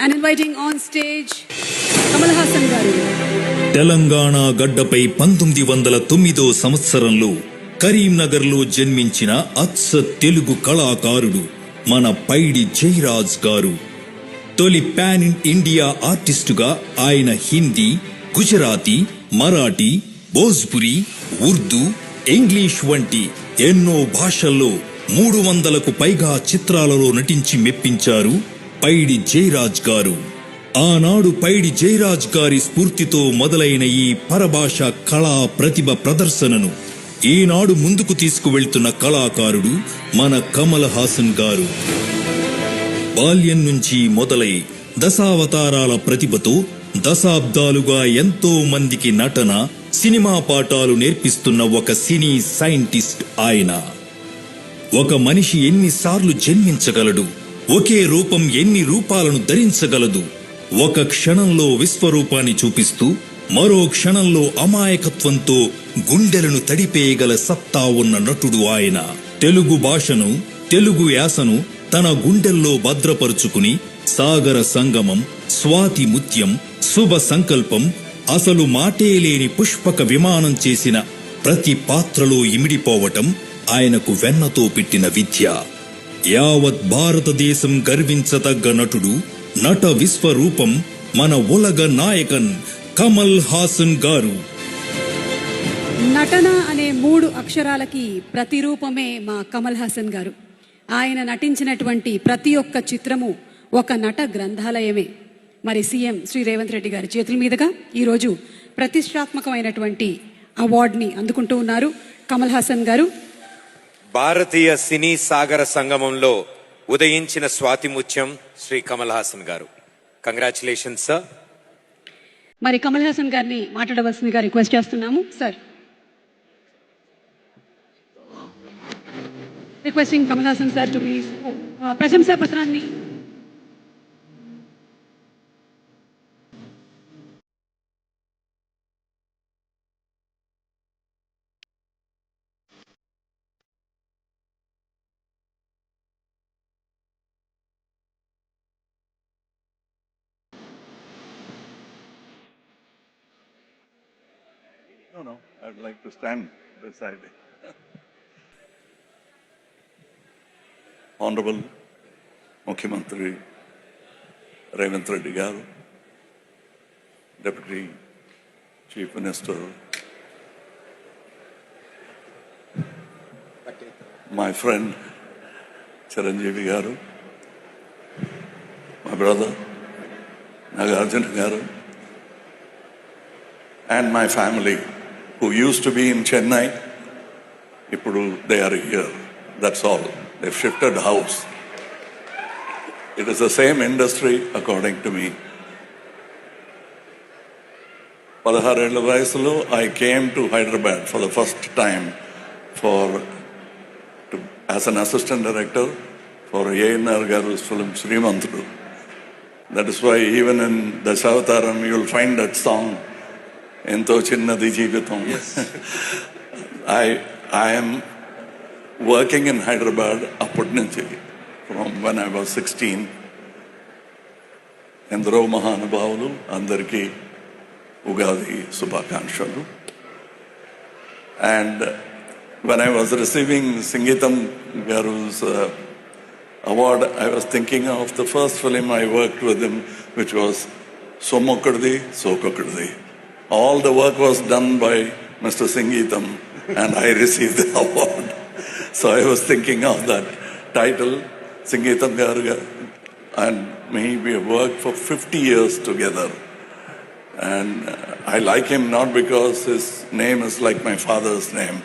and inviting on stage Kamal Haasan garu. Telangana గడ్డపై 1909 సంవత్సరంలో కరీంనగర్లో జన్మించిన అచ్చ తెలుగు కళాకారుడు మన పైడి జయరాజ్ గారు. తొలి పాన్ ఇండియా ఆర్టిస్టుగా ఆయన హిందీ, గుజరాతీ, మరాఠీ, భోజ్పురి, ఉర్దూ, ఇంగ్లీష్ వంటి ఎన్నో భాషల్లో 300కు పైగా చిత్రాలలో నటించి మెప్పించారు పైడి జయరాజ్ గారు. ఆనాడు పైడి జయరాజ్ గారి స్ఫూర్తితో మొదలైన ఈ పరభాష కళా ప్రతిభ ప్రదర్శనను ఈనాడు ముందుకు తీసుకువెళ్తున్న కళాకారుడు మన కమల్ హాసన్ గారు. బాల్యం నుంచి మొదలై దశావతారాల ప్రతిభతో దశాబ్దాలుగా ఎంతో మందికి నటన, సినిమా పాఠాలు నేర్పిస్తున్న ఒక సినీ సైంటిస్ట్ ఆయన. ఒక మనిషి ఎన్నిసార్లు జన్మించగలడు, ఒకే రూపం ఎన్ని రూపాలను ధరించగలదు, ఒక క్షణంలో విశ్వరూపాన్ని చూపిస్తూ మరో క్షణంలో అమాయకత్వంతో గుండెలను తడిపేయగల సత్తా ఉన్న నటుడు ఆయన. తెలుగు భాషను, తెలుగు యాసను తన గుండెల్లో భద్రపరుచుకుని సాగర సంగమం, స్వాతి ముత్యం, శుభ సంకల్పం, అసలు మాటే లేని పుష్పక విమానం చేసిన ప్రతి పాత్రలో ఇమిడిపోవటం ఆయనకు వెన్నతో పెట్టిన విద్య. యావత్ భారతదేశం గర్వించదగ్గ నటుడు, నట విశ్వరూపం మన ఉలగ నాయకన్ కమల్ హాసన్ గారు. నటన అనే 3 అక్షరాలకి ప్రతిరూపమే మా కమల్ హాసన్ గారు. ఆయన నటించినటువంటి ప్రతి ఒక్క చిత్రము ఒక నట గ్రంథాలయమే. మరి సీఎం శ్రీ రేవంత్ రెడ్డి గారి చేతుల మీదుగా ఈరోజు ప్రతిష్టాత్మకమైనటువంటి అవార్డుని అందుకుంటూ ఉన్నారు కమల్ హాసన్ గారు. భారతీయ సినీ సాగర సంగమంలో ఉదయించిన స్వాతి ముత్యం శ్రీ కమల్ హాసన్ గారు. Congratulations sir. మరి కమల్ హాసన్ గారిని మాట్లాడవలసిందిగా రిక్వెస్ట్ చేస్తున్నాము sir. Requesting Kamal Haasan sir to please ప్రశంసా పత్రాన్ని. No, I'd like to stand beside it. Honorable Mukhyamantri Revanth Reddy Garu, Deputy Chief Minister, my friend Chiranjeevi Garu, my brother Nagarjuna Garu, and my family who used to be in Chennai, ippudu they are here. That's all. They've shifted house. It is the same industry according to me. 16 ఏళ్ల వయసులో I came to Hyderabad for the first time as an assistant director for A.N.R. Garu's film Srimantudu. That is why even in Dashavataram you will find that song, Ento Chinnadi Jeevitam. I am working in Hyderabad appadi nunchi from when I was 16. Endaro Mahanubhavulu andariki Ugadi Subhakankshalu. And when I was receiving Sangeetam Garu's award, I was thinking of the first film I worked with him, which was Somokkaddi Sokokkaddi. All the work was done by Mr. Sangeetam and I received the award. So I was thinking of that title, Sangeetam Garu, and me, we have worked for 50 years together. And I like him not because his name is like my father's name.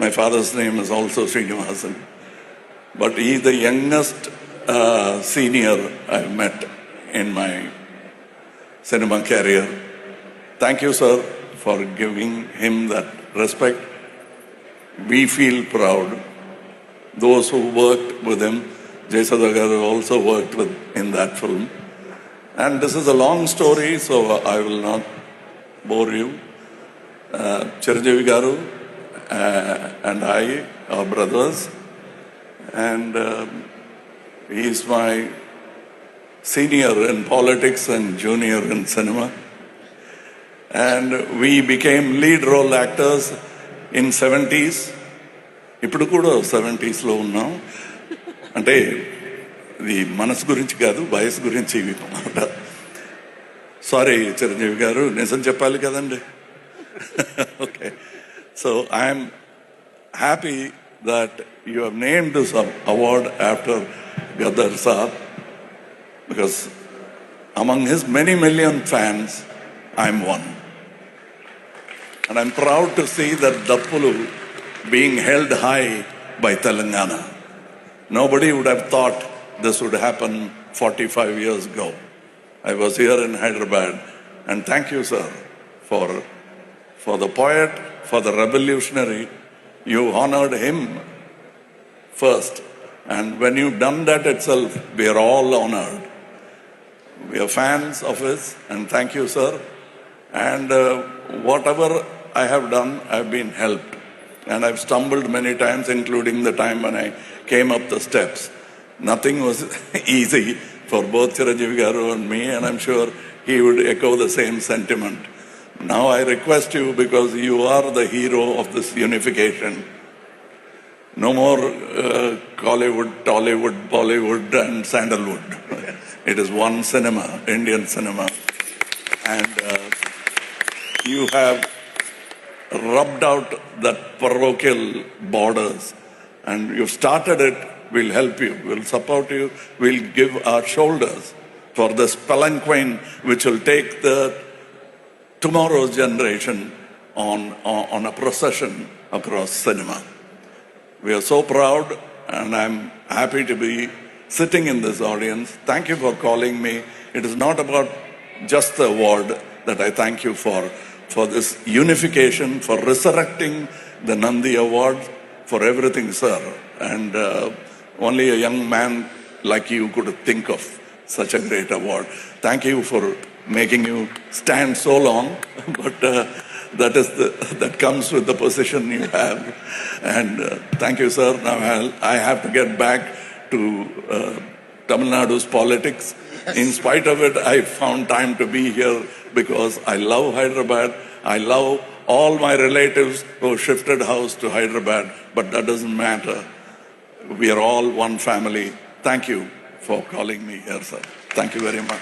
My father's name is also Srinivasan. But he is the youngest senior I've met in my cinema career. Thank you, sir, for giving him that respect. We feel proud. Those who worked with him, Jayasudha Garu also worked in that film. And this is a long story, so I will not bore you. Chiranjeevi Garu and I are brothers. And he is my senior in politics and junior in cinema. And we became lead role actors in 70s. ఇప్పుడు కూడా 70sలో ఉన్నాం. అంటే ఇది మనసు గురించి కాదు, వయసు గురించి మాట. సారీ చిరంజీవి గారు, నిజం చెప్పాలి కదండి. Okay, so I'm happy that you have named this award after Gadar Saab, because among his many million fans, I'm one. And I'm proud to see that Dappulu being held high by Telangana. Nobody would have thought this would happen 45 years ago. I was here in Hyderabad, and thank you, sir, for the poet, for the revolutionary. You honored him first, and when you've done that itself, we are all honored. We are fans of his, and thank you, sir. And whatever I have done, I've been helped. And I've stumbled many times, including the time when I came up the steps. Nothing was easy for both Chiranjeevi Garu and me, and I'm sure he would echo the same sentiment. Now I request you, because you are the hero of this unification. No more Collywood, Tollywood, Bollywood and Sandalwood. It is one cinema, Indian cinema. And you have rubbed out that parochial borders, and you've started it. We'll help you, we'll support you, we'll give our shoulders for this palanquin which will take the tomorrow's generation on a procession across cinema. We are so proud, and I'm happy to be sitting in this audience. Thank you for calling me. It is not about just the award that I thank you for this unification, for resurrecting the Nandi Award, for everything, sir. And only a young man like you could think of such a great award. Thank you for making you stand so long, but that comes with the position you have. And thank you, sir. Now I have to get back to Tamil Nadu's politics. In spite of it, I found time to be here because I love Hyderabad. I love all my relatives who shifted house to Hyderabad, but that doesn't matter. We are all one family. Thank you for calling me here, sir. Thank you very much.